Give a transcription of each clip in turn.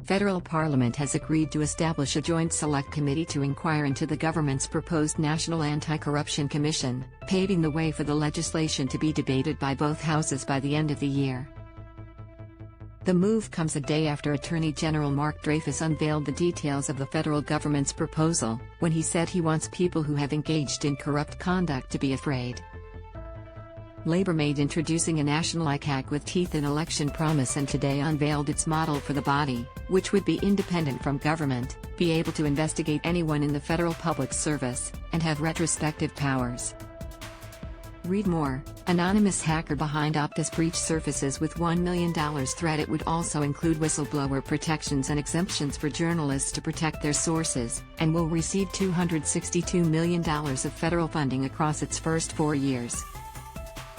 Federal Parliament has agreed to establish a joint select committee to inquire into the government's proposed National Anti-Corruption Commission, paving the way for the legislation to be debated by both houses by the end of the year. The move comes a day after Attorney-General Mark Dreyfus unveiled the details of the federal government's proposal, when he said he wants people who have engaged in corrupt conduct to be afraid. Labor made introducing a national ICAC with teeth in election promise and today unveiled its model for the body, which would be independent from government, be able to investigate anyone in the federal public service, and have retrospective powers. Read more. Anonymous hacker behind Optus breach surfaces with $1 million threat. It would also include whistleblower protections and exemptions for journalists to protect their sources, and will receive $262 million of federal funding across its first 4 years.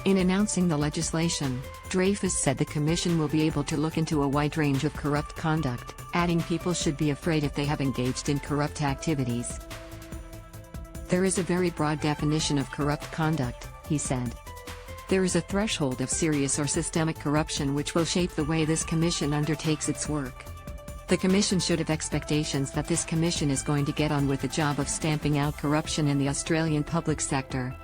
In announcing the legislation, Dreyfus said the commission will be able to look into a wide range of corrupt conduct, adding people should be afraid if they have engaged in corrupt activities. There is a very broad definition of corrupt conduct, he said. There is a threshold of serious or systemic corruption which will shape the way this commission undertakes its work. The commission should have expectations that this commission is going to get on with the job of stamping out corruption in the Australian public sector.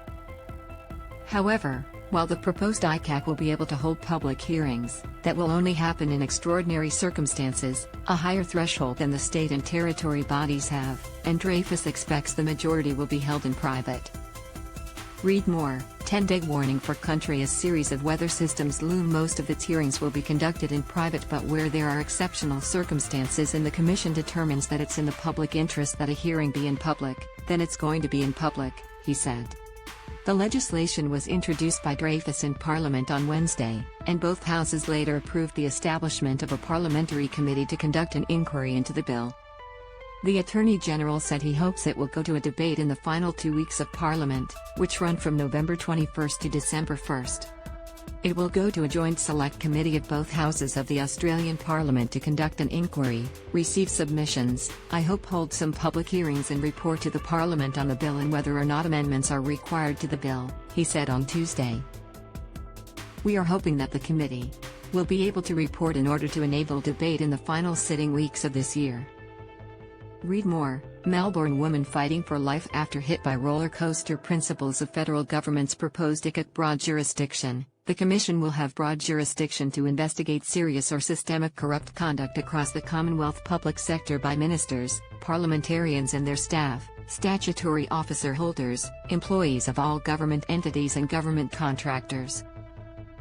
However, while the proposed ICAC will be able to hold public hearings, that will only happen in extraordinary circumstances, a higher threshold than the state and territory bodies have, and Dreyfus expects the majority will be held in private. Read more. 10-day warning for country. A series of weather systems loom. Most of its hearings will be conducted in private, but where there are exceptional circumstances and the commission determines that it's in the public interest that a hearing be in public, then it's going to be in public, he said. The legislation was introduced by Dreyfus in Parliament on Wednesday, and both houses later approved the establishment of a parliamentary committee to conduct an inquiry into the bill. The Attorney General said he hopes it will go to a debate in the final 2 weeks of Parliament, which run from November 21 to December 1. It will go to a joint select committee of both houses of the Australian Parliament to conduct an inquiry, receive submissions, I hope hold some public hearings and report to the Parliament on the bill and whether or not amendments are required to the bill, he said on Tuesday. We are hoping that the committee will be able to report in order to enable debate in the final sitting weeks of this year. Read more. Melbourne woman fighting for life after hit by roller coaster. Principles of federal government's proposed ICAC. Broad jurisdiction. The commission will have broad jurisdiction to investigate serious or systemic corrupt conduct across the Commonwealth public sector by ministers, parliamentarians and their staff, statutory officer holders, employees of all government entities and government contractors.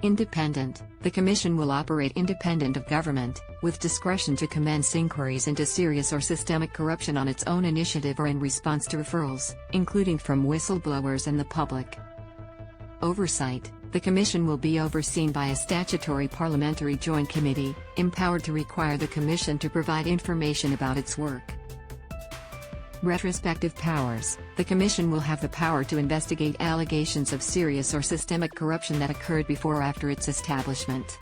Independent. The commission will operate independent of government, with discretion to commence inquiries into serious or systemic corruption on its own initiative or in response to referrals, including from whistleblowers and the public. Oversight. The commission will be overseen by a statutory parliamentary joint committee, empowered to require the commission to provide information about its work. Retrospective powers. The commission will have the power to investigate allegations of serious or systemic corruption that occurred before or after its establishment.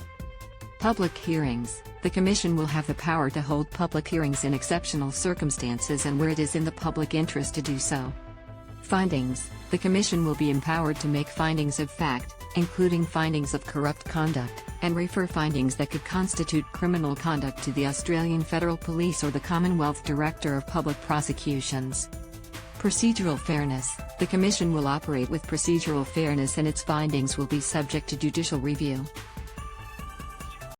Public hearings. The commission will have the power to hold public hearings in exceptional circumstances and where it is in the public interest to do so. Findings. The commission will be empowered to make findings of fact, including findings of corrupt conduct, and refer findings that could constitute criminal conduct to the Australian Federal Police or the Commonwealth Director of Public Prosecutions. Procedural fairness. The commission will operate with procedural fairness and its findings will be subject to judicial review.